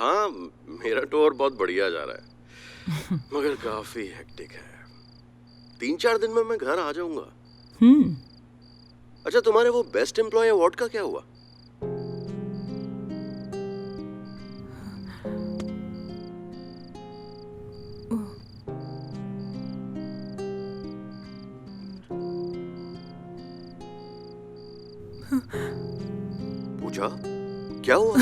हाँ, मेरा टूर बहुत बढ़िया जा रहा है मगर काफी हेक्टिक है। 3-4 दिन में मैं घर आ जाऊंगा। अच्छा, तुम्हारे वो बेस्ट एम्प्लॉय अवार्ड का क्या हुआ? पूछा क्या हुआ?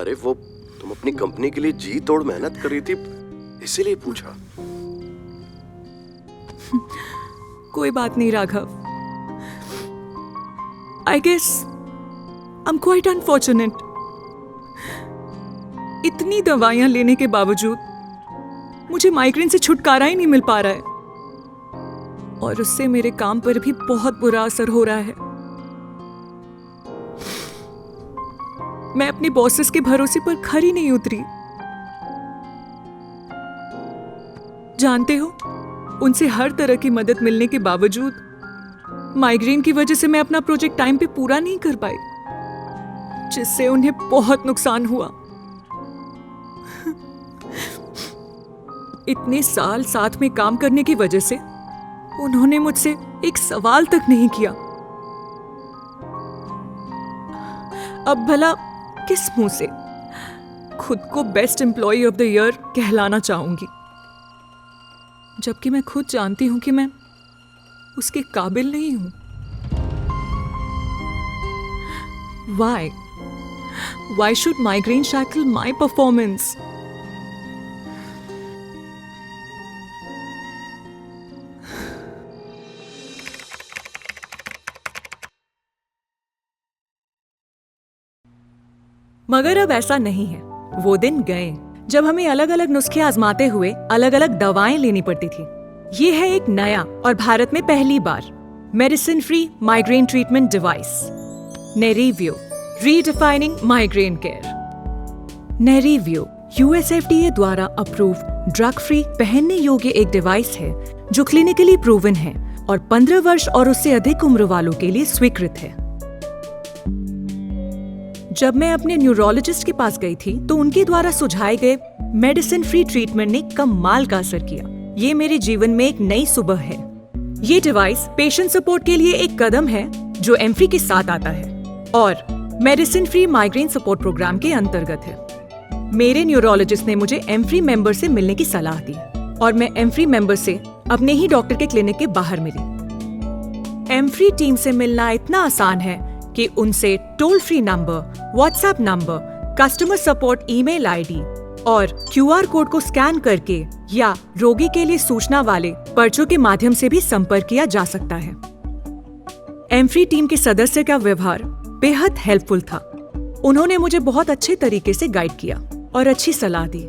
अरे वो तुम अपनी कंपनी के लिए जी तोड़ मेहनत कर रही थी, इसीलिए पूछा। कोई बात नहीं Raghav. I guess I am quite unfortunate. इतनी दवाइयां लेने के बावजूद मुझे माइग्रेन से छुटकारा ही नहीं मिल पा रहा है और उससे मेरे काम पर भी बहुत बुरा असर हो रहा है। मैं अपने बॉसेस के भरोसे पर खरी नहीं उतरी। जानते हो, उनसे हर तरह की मदद मिलने के बावजूद माइग्रेन की वजह से मैं अपना प्रोजेक्ट टाइम पे पूरा नहीं कर पाई, जिससे उन्हें बहुत नुकसान हुआ। इतने साल साथ में काम करने की वजह से उन्होंने मुझसे एक सवाल तक नहीं किया। अब भला किस मुंह से खुद को best employ of the year कहलाना चाहूंगी, जबकि मैं खुद जानती हूं कि मैं उसके काबिल नहीं हूं। Why should migraine shackle my performance? मगर अब ऐसा नहीं है। वो दिन गए जब हमें अलग अलग नुस्खे आजमाते हुए अलग अलग दवाएं लेनी पड़ती थी। ये है एक नया और भारत में पहली बार medicine free migraine treatment device, Nerivio, redefining migraine care. Nerivio USFDA द्वारा अप्रूव ड्रग फ्री पहनने योग्य एक डिवाइस है जो क्लिनिकली प्रूवन है और 15 वर्ष और उससे अधिक उम्र वालों के लिए स्वीकृत है। जब मैं अपने न्यूरोलॉजिस्ट के पास गई थी तो उनके द्वारा सुझाए गए मेडिसिन फ्री ट्रीटमेंट ने कमाल का असर किया। ये मेरे जीवन में एक नई सुबह है। ये डिवाइस पेशेंट सपोर्ट के लिए एक कदम है जो एम्फ्री के साथ आता है और medicine free migraine support programme के अंतर्गत है। मेरे न्यूरोलॉजिस्ट ने मुझे एम्फ्री मेंबर से मिलने की सलाह दी और मैं एम्फ्री मेंबर से अपने ही डॉक्टर के क्लिनिक के बाहर मिली। एम्फ्री टीम से मिलना इतना आसान है कि उनसे toll free number, WhatsApp number, customer support email ID और क्यूआर कोड को स्कैन करके या रोगी के लिए सूचना वाले पर्चों के माध्यम से भी संपर्क किया जा सकता है। एम्फ्री टीम के सदस्य का व्यवहार बेहद हेल्पफुल था। उन्होंने मुझे बहुत अच्छे तरीके से गाइड किया और अच्छी सलाह दी।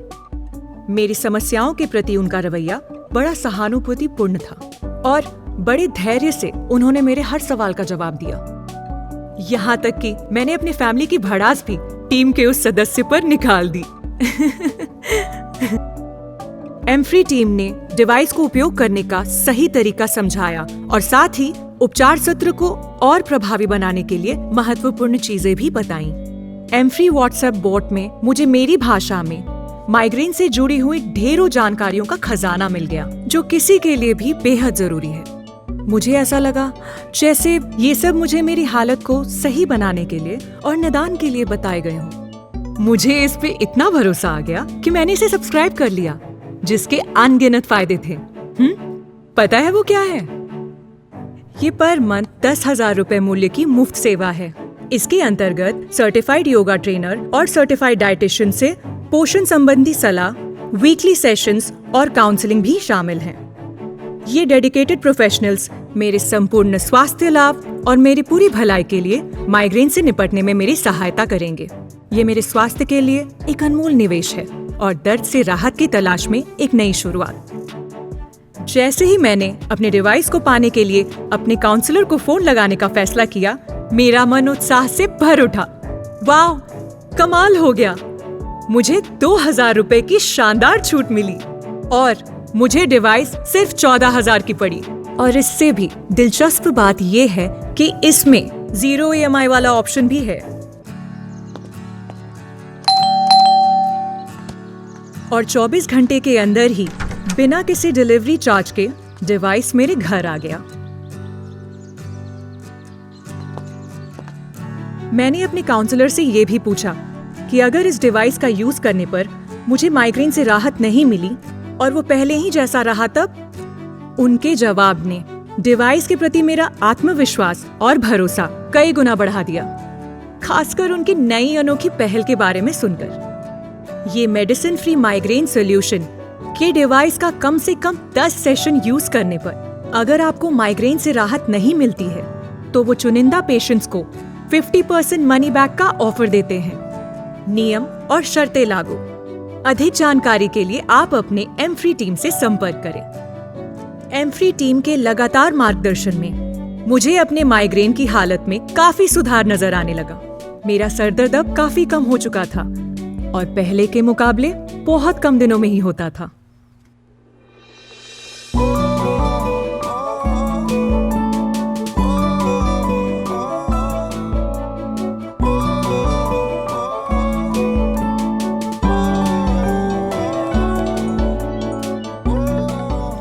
मेरी समस्याओं के प्रति उनका रवैया बड़ा सहानुभूतिपूर्ण था और बड़े धैर्य से उन्होंने मेरे हर सवाल का जवाब दिया। यहाँ तक कि मैंने अपनी फैमिली की भड़ास भी टीम के उस सदस्य पर निकाल दी। एम्फ्री टीम ने डिवाइस को उपयोग करने का सही तरीका समझाया और साथ ही उपचार सत्र को और प्रभावी बनाने के लिए महत्वपूर्ण चीजें भी बताईं। एम्फ्री व्हाट्सएप बोट में मुझे मेरी भाषा में माइग्रेन से जुड़ी हुई ढेरों जानकारियों का खजाना मिल गया, जो किसी के लिए भी बेहद जरूरी है। मुझे ऐसा लगा जैसे ये सब मुझे मेरी हालत को सही बनाने के लिए और निदान के लिए बताए गए हों। मुझे इस पे इतना भरोसा आ गया कि मैंने इसे सब्सक्राइब कर लिया, जिसके अनगिनत फायदे थे। पता है वो क्या है? ये पर मंथ 10,000 रुपए मूल्य की मुफ्त सेवा है। इसके अंतर्गत सर्टिफाइड योगा ट्रेनर और सर्टिफाइड डाइटिशियन से पोषण संबंधी सलाह, वीकली सेशंस और काउंसलिंग भी शामिल हैं। ये डेडिकेटेड प्रोफेशनल्स मेरे संपूर्ण स्वास्थ्य लाभ और मेरी पूरी भलाई के लिए माइग्रेन से निपटने में मेरी सहायता करेंगे। ये मेरे स्वास्थ्य के लिए एक अनमोल निवेश है और दर्द से राहत की तलाश में एक नई शुरुआत। जैसे ही मैंने अपने डिवाइस को पाने के लिए अपने काउंसलर को फोन लगाने का फैसला किया, मेरा मन उत्साह से भर उठा। वाह, कमाल हो गया! मुझे 2,000 रुपए की शानदार छूट मिली और मुझे डिवाइस सिर्फ 14,000 की पड़ी। और इससे भी दिलचस्प बात यह है कि इसमें 0 EMI वाला ऑप्शन भी है। और 24 घंटे के अंदर ही बिना किसी डिलीवरी चार्ज के डिवाइस मेरे घर आ गया। मैंने अपने काउंसलर से ये भी पूछा कि अगर इस डिवाइस का यूज करने पर मुझे माइग्रेन से राहत नहीं मिली और वो पहले ही जैसा रहा तब? उनके जवाब ने डिवाइस के प्रति मेरा आत्मविश्वास और भरोसा कई गुना बढ़ा दिया, खासकर उनकी नई अनोखी पहल के बारे में सुनकर। ये मेडिसिन फ्री माइग्रेन सॉल्यूशन के डिवाइस का कम से कम 10 सेशन यूज करने पर अगर आपको माइग्रेन से राहत नहीं मिलती है तो वो चुनिंदा पेशेंट्स को 50% मनी बैक का ऑफर देते हैं। नियम और शर्तें लागू। अधिक जानकारी के लिए आप अपने एमफ्री टीम से संपर्क करें। एमफ्री टीम के लगातार मार्गदर्शन में मुझे अपने माइग्रेन की हालत में काफी सुधार नजर आने लगा। मेरा सर दर्द अब काफी कम हो चुका था और पहले के मुकाबले बहुत कम दिनों में ही होता था।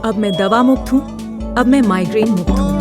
अब मैं दवा मुक्त हूँ, अब मैं माइग्रेन मुक्त हूँ।